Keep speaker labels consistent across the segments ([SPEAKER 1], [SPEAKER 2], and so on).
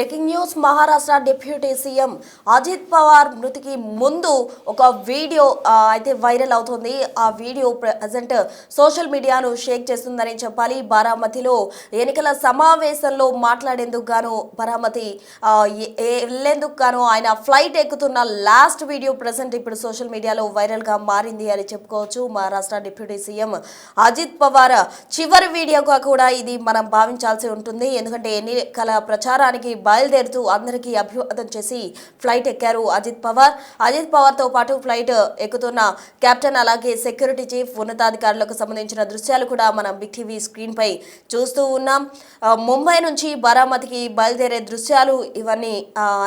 [SPEAKER 1] Breaking news Maharashtra deputy CM Ajit Pawar మృతికి ముందు ఒక వీడియో అయితే వైరల్ అవుతుంది. ఆ వీడియో ప్రెజెంట్ సోషల్ మీడియాను షేక్ చేస్తుందని చెప్పాలి. బారామతిలో ఎన్నికల సమావేశంలో మాట్లాడేందుకు గాను బారామతి వెళ్లేందుకు గాను ఆయన ఫ్లైట్ ఎక్కుతున్న లాస్ట్ వీడియో ప్రెజెంట్ ఇప్పుడు సోషల్ మీడియాలో వైరల్ గా మారింది అని చెప్పుకోవచ్చు. మహారాష్ట్ర డిప్యూటీ సీఎం అజిత్ పవార్ చివరి వీడియోగా కూడా ఇది మనం భావించాల్సి ఉంటుంది. ఎందుకంటే ఎన్నికల ప్రచారానికి బయలుదేరుతూ అందరికీ అభివాదం చేసి ఫ్లైట్ ఎక్కారు అజిత్ పవార్ తో పాటు ఫ్లైట్ ఎక్కుతున్న కెప్టెన్ అలాగే సెక్యూరిటీ చీఫ్ ఉన్నతాధికారులకు సంబంధించిన దృశ్యాలు కూడా మనం బిగ్ టీవీ స్క్రీన్ పై చూస్తూ ఉన్నాం. ముంబై నుంచి బారామతికి బయలుదేరే దృశ్యాలు ఇవన్నీ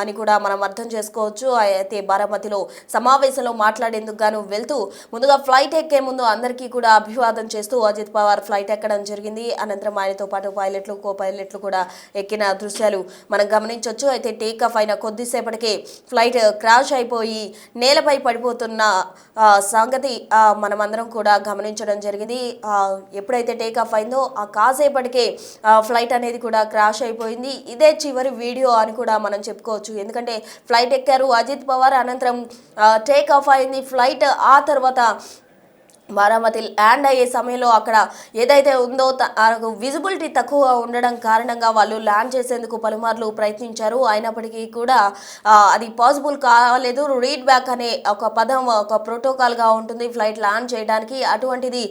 [SPEAKER 1] అని కూడా మనం అర్థం చేసుకోవచ్చు. అయితే బారామతిలో సమావేశంలో మాట్లాడేందుకు గాను వెళ్తూ ముందుగా ఫ్లైట్ ఎక్కే ముందు అందరికీ కూడా అభివాదం చేస్తూ అజిత్ పవార్ ఫ్లైట్ ఎక్కడం జరిగింది. అనంతరం ఆయనతో పాటు పైలట్లు కో పైలట్లు కూడా ఎక్కిన దృశ్యాలు మనం గమనించవచ్చు. అయితే టేక్ ఆఫ్ అయిన కొద్దిసేపటికే ఫ్లైట్ క్రాష్ అయిపోయి నేలపై పడిపోతున్న సంగతి మనమందరం కూడా గమనించడం జరిగింది. ఎప్పుడైతే టేక్ ఆఫ్ అయిందో ఆ కాసేపటికే ఫ్లైట్ అనేది కూడా క్రాష్ అయిపోయింది. ఇదే చివరి వీడియో అని కూడా మనం చెప్పుకోవచ్చు. ఎందుకంటే ఫ్లైట్ ఎక్కారు అజిత్ పవార్, అనంతరం టేక్ ఆఫ్ అయింది ఫ్లైట్. ఆ తర్వాత బారామతి ల్యాండ్ అయ్యే సమయంలో అక్కడ ఏదైతే ఉందో విజిబిలిటీ తక్కువ ఉండడం కారణంగా వాళ్ళు ల్యాండ్ చేసేందుకు పలుమార్లు ప్రయత్నించారు. అయినప్పటికీ కూడా అది పాసిబుల్ కాలేదు. రీడ్ బ్యాక్ అనే ఒక పదం ఒక ప్రోటోకాల్గా ఉంటుంది ఫ్లైట్ ల్యాండ్ చేయడానికి. అటువంటిది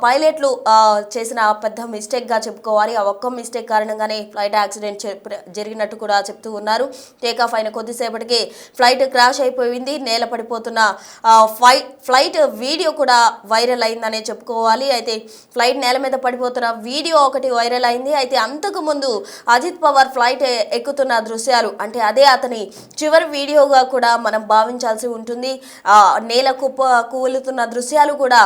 [SPEAKER 1] పైలట్లు చేసిన పెద్ద మిస్టేక్గా చెప్పుకోవాలి. ఆ ఒక్క మిస్టేక్ కారణంగానే ఫ్లైట్ యాక్సిడెంట్ జరిగినట్టు కూడా చెప్తూ ఉన్నారు. టేకాఫ్ అయిన కొద్దిసేపటికి ఫ్లైట్ క్రాష్ అయిపోయింది. నేల పడిపోతున్న ఫ్లైట్ వీడియో కూడా వైరల్ అయిందనే చెప్పుకోవాలి. అయితే ఫ్లైట్ నేల మీద పడిపోతున్న వీడియో ఒకటి వైరల్ అయింది. అయితే అంతకు ముందు అజిత్ పవార్ ఫ్లైట్ ఎక్కుతున్న దృశ్యాలు అంటే అదే అతని చివరి వీడియోగా కూడా మనం భావించాల్సి ఉంటుంది. నేల కూలుతున్న దృశ్యాలు కూడా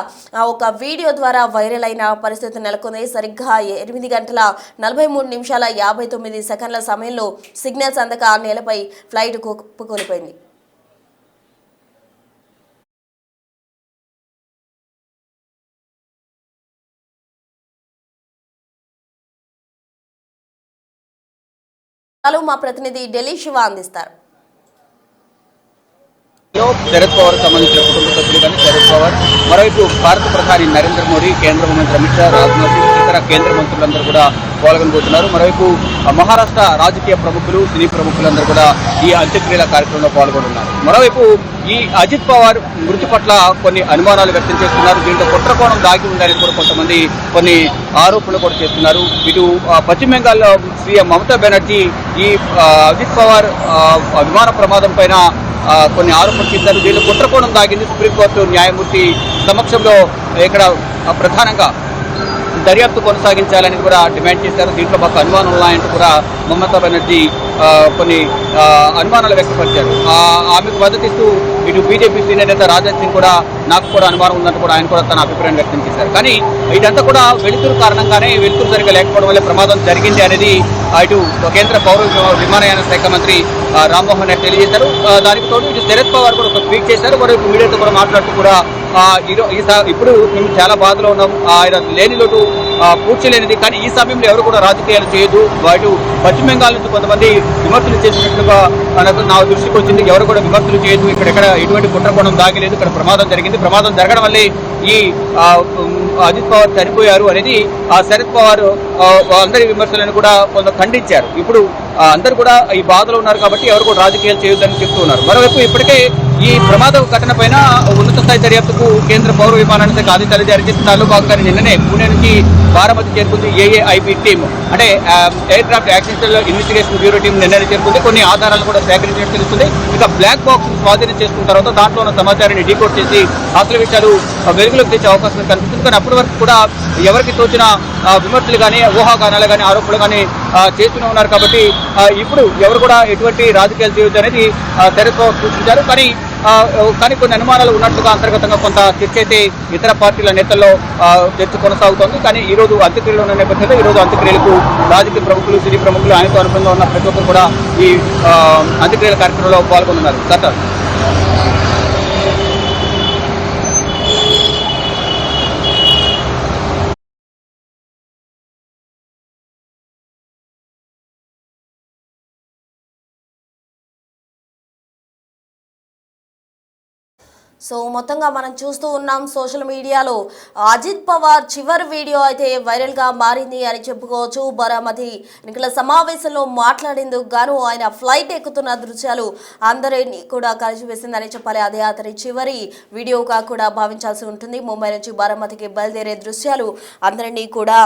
[SPEAKER 1] ఒక వీడియో ద్వారా వైరల్ అయిన పరిస్థితి నెలకొంది. సరిగ్గా 8 గంటల 43 నిమిషాల 59 సెకండ్ల సమయంలో సిగ్నల్స్ అందక నేలపై ఫ్లైట్ కుప్పకూలిపోయింది. మా ప్రతినిధి ఢిల్లీ శివ అందిస్తారు.
[SPEAKER 2] శరద్ పవార్ సంబంధించిన కుటుంబ సభ్యులు కానీ శరద్ పవార్, మరోవైపు భారత ప్రధాని నరేంద్ర మోడీ, కేంద్ర హోంమంత్రి అమిత్ షా, రాజ్నాథ్ సింగ్, ఇతర కేంద్ర మంత్రులందరూ కూడా పాల్గొనబోతున్నారు. మరోవైపు మహారాష్ట్ర రాజకీయ ప్రముఖులు, సినీ ప్రముఖులందరూ కూడా ఈ అంత్యక్రియల కార్యక్రమంలో పాల్గొనున్నారు. మరోవైపు ఈ అజిత్ పవార్ మృతి పట్ల కొన్ని అనుమానాలు వ్యక్తం చేస్తున్నారు. దీంట్లో కుట్రకోణం దాగి ఉందని కూడా కొంతమంది కొన్ని ఆరోపణలు కూడా చేస్తున్నారు. ఇటు పశ్చిమ బెంగాల్లో సీఎం మమతా బెనర్జీ ఈ అజిత్ పవార్ విమాన ప్రమాదం పైన కొన్ని ఆరోపణలు చేశారు. దీనిలో కుట్రకోణం దాగింది. సుప్రీంకోర్టు న్యాయమూర్తి సమక్షంలో ఇక్కడ ప్రధానంగా దర్యాప్తు కొనసాగించాలని కూడా డిమాండ్ చేశారు. దీంట్లో మాకు అనుమానం ఉన్నాయంటూ కూడా మమతా బెనర్జీ కొన్ని అనుమానాలు వ్యక్తపరిచారు. ఆమెకు మద్దతిస్తూ ఇటు బీజేపీ సీనియర్ నేత రాజ్నాథ్ సింగ్ కూడా నాకు కూడా అనుమానం ఉందంటూ కూడా ఆయన కూడా తన అభిప్రాయం వ్యక్తం చేశారు. కానీ ఇదంతా కూడా వెలుతురు కారణంగానే, వెలుతురు సరిగ్గా లేకపోవడం వల్ల ప్రమాదం జరిగింది అనేది ఇటు కేంద్ర పౌర విమానయాన శాఖ మంత్రి రామ్మోహన్ నాయుడు తెలియజేశారు. దానికి తోడు ఇటు శరద్ పవార్ కూడా ఒక ట్వీట్ చేశారు. మరోవైపు మీడియాతో కూడా మాట్లాడుతూ కూడా ఇప్పుడు మేము చాలా బాధలో ఉన్నాం, ఆయన లేని లోటు పూడ్చలేనిది, కానీ ఈ సమయంలో ఎవరు కూడా రాజకీయాలు చేయదు. వాటి పశ్చిమ బెంగాల్ నుంచి కొంతమంది విమర్శలు చేసినట్లుగా నా దృష్టికి వచ్చింది. ఎవరు కూడా విమర్శలు చేయదు, ఇక్కడెక్కడ ఎటువంటి కుట్రకోణం దాగలేదు, ఇక్కడ ప్రమాదం జరిగింది, ప్రమాదం జరగడం వల్లే ఈ అజిత్ పవార్ చనిపోయారు అనేది శరద్ పవార్ అందరి విమర్శలను కూడా కొంత ఖండించారు. ఇప్పుడు అందరూ కూడా ఈ బాధలో ఉన్నారు కాబట్టి ఎవరు కూడా రాజకీయాలు చేయొద్దని చెప్తూ ఉన్నారు. మరోవైపు ఇప్పటికే ఈ ప్రమాద ఘటన పైన ఉన్నత స్థాయి దర్యాప్తుకు కేంద్ర పౌర విమానయాన శాఖ ఆదేశాలు జారీ చేసిన దానిలో భాగంగా నిన్ననే పూణే నుంచి బారామతి చేరుకుంది ఏఏఐబి టీమ్, అంటే air craft accidental investigation bureau team నిన్ననే చేరుకుంది. కొన్ని ఆధారాలు కూడా సేకరించినట్టు తెలుస్తుంది. ఇక బ్లాక్ బాక్స్ స్వాధీనం చేసుకున్న తర్వాత దాంట్లో ఉన్న సమాచారాన్ని డీకోడ్ చేసి అసలు విషయాలు వెలుగులోకి తెచ్చే అవకాశం కనిపిస్తుంది. కానీ అప్పటి వరకు కూడా ఎవరికి తోచిన విమర్శలు కానీ, ఊహాగానాలు కానీ, ఆరోపణలు కానీ చేస్తూనే ఉన్నారు. కాబట్టి ఇప్పుడు ఎవరు కూడా ఎటువంటి రాజకీయాలు చేయొద్దు అనేది శరద్ పవార్ సూచించారు. కానీ కొన్ని అనుమానాలు ఉన్నట్లుగా అంతర్గతంగా కొంత చర్చ అయితే ఇతర పార్టీల నేతల్లో చర్చ కొనసాగుతోంది. కానీ ఈ రోజు అంత్యక్రియలు ఉన్న నేపథ్యంలో ఈ రోజు అంత్యక్రియలకు రాజకీయ ప్రముఖులు, సినీ ప్రముఖులు, ఆయనతో అనుబంధంగా ఉన్న ప్రతి ఒక్కరు కూడా ఈ అంత్యక్రియల కార్యక్రమంలో పాల్గొన్నారు.
[SPEAKER 1] సో మొత్తంగా మనం చూస్తూ ఉన్నాం సోషల్ మీడియాలో అజిత్ పవార్ చివరి వీడియో అయితే వైరల్గా మారింది అని చెప్పుకోవచ్చు. బారామతి ఎన్నికల సమావేశంలో మాట్లాడేందుకు గాను ఆయన ఫ్లైట్ ఎక్కుతున్న దృశ్యాలు అందరినీ కూడా కలిసివేసిందని చెప్పాలి. అదే అతని చివరి వీడియోగా కూడా భావించాల్సి ఉంటుంది. ముంబై నుంచి బారామతికి బయలుదేరే దృశ్యాలు అందరినీ కూడా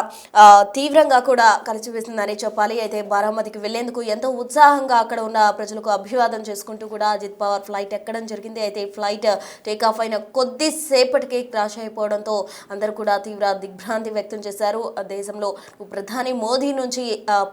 [SPEAKER 1] తీవ్రంగా కూడా కలిసివేసిందని చెప్పాలి. అయితే బారామతికి వెళ్లేందుకు ఎంతో ఉత్సాహంగా అక్కడ ఉన్న ప్రజలకు అభివాదం చేసుకుంటూ కూడా అజిత్ పవార్ ఫ్లైట్ ఎక్కడం జరిగింది. అయితే ఫ్లైట్ టేకాఫ్ అయిన కొద్దిసేపటికి క్రాష్ అయిపోవడంతో అందరూ కూడా తీవ్ర దిగ్భ్రాంతి వ్యక్తం చేశారు. దేశంలో ప్రధాని మోదీ నుంచి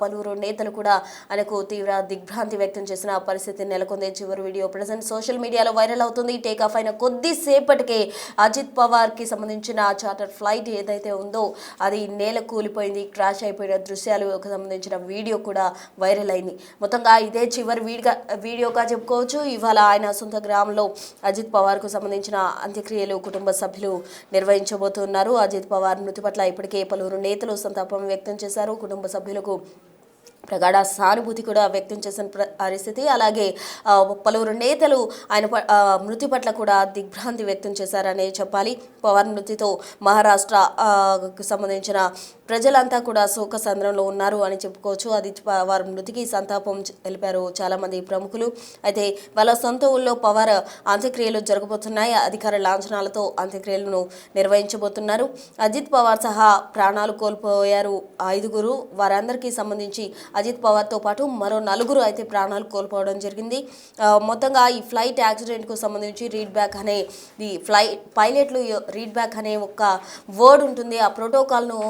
[SPEAKER 1] పలువురు నేతలు కూడా ఆయనకు తీవ్ర దిగ్భ్రాంతి వ్యక్తం చేసిన పరిస్థితి నెలకొంది. చివరి వీడియో ప్రజెంట్ సోషల్ మీడియాలో వైరల్ అవుతుంది. టేకాఫ్ అయిన కొద్దిసేపటికే అజిత్ పవార్ కి సంబంధించిన చార్టర్ ఫ్లైట్ ఏదైతే ఉందో అది నేల కూలిపోయింది, క్రాష్ అయిపోయిన దృశ్యాలు సంబంధించిన వీడియో కూడా వైరల్ అయింది. మొత్తంగా ఇదే చివరి వీడియోగా చెప్పుకోవచ్చు. ఇవాళ ఆయన సొంత గ్రామంలో అజిత్ పవార్ కు సంబంధించిన అంత్యక్రియలు కుటుంబ సభ్యులు నిర్వహించబోతున్నారు. అజిత్ పవార్ మృతి పట్ల ఇప్పటికే పలువురు నేతలు సంతాపం వ్యక్తం చేశారు. కుటుంబ సభ్యులకు ప్రగాఢ సానుభూతి కూడా వ్యక్తం చేసిన పరిస్థితి. అలాగే పలువురు నేతలు ఆయన మృతి పట్ల కూడా దిగ్భ్రాంతి వ్యక్తం చేశారనే చెప్పాలి. పవర్ మృతితో మహారాష్ట్రకు సంబంధించిన ప్రజలంతా కూడా శోకసంద్రంలో ఉన్నారు అని చెప్పుకోవచ్చు. అది పవార్ మృతికి సంతాపం తెలిపారు చాలామంది ప్రముఖులు. అయితే వాళ్ళ సొంత ఊళ్ళో పవార్ అంత్యక్రియలు జరగబోతున్నాయి. అధికార లాంఛనాలతో అంత్యక్రియలను నిర్వహించబోతున్నారు. అజిత్ పవార్ సహా ప్రాణాలు కోల్పోయారు 5గురు. వారందరికీ సంబంధించి అజిత్ పవార్తో పాటు మరో 4గురు అయితే ప్రాణాలు కోల్పోవడం జరిగింది. మొత్తంగా ఈ ఫ్లైట్ యాక్సిడెంట్కు సంబంధించి రీడ్ బ్యాక్ అనే ఈ పైలట్లు రీడ్ బ్యాక్ అనే ఒక వర్డ్ ఉంటుంది. ఆ ప్రోటోకాల్ను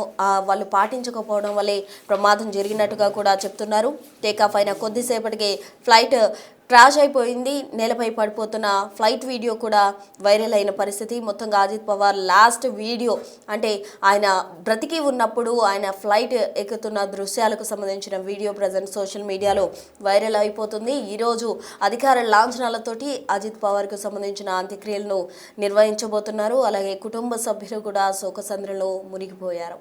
[SPEAKER 1] వాళ్ళు పాటించకపోవడం వల్లే ప్రమాదం జరిగినట్టుగా కూడా చెప్తున్నారు. టేకాఫ్ అయిన కొద్దిసేపటికే ఫ్లైట్ క్రాష్ అయిపోయింది. నేలపై పడిపోతున్న ఫ్లైట్ వీడియో కూడా వైరల్ అయిన పరిస్థితి. మొత్తంగా అజిత్ పవార్ లాస్ట్ వీడియో అంటే ఆయన బ్రతికి ఉన్నప్పుడు ఆయన ఫ్లైట్ ఎక్కుతున్న దృశ్యాలకు సంబంధించిన వీడియో ప్రజెంట్ సోషల్ మీడియాలో వైరల్ అయిపోతుంది. ఈరోజు అధికార లాంఛనాలతోటి అజిత్ పవార్కు సంబంధించిన అంత్యక్రియలను నిర్వహించబోతున్నారు. అలాగే కుటుంబ సభ్యులు కూడా శోకసంద్రంలో మునిగిపోయారు.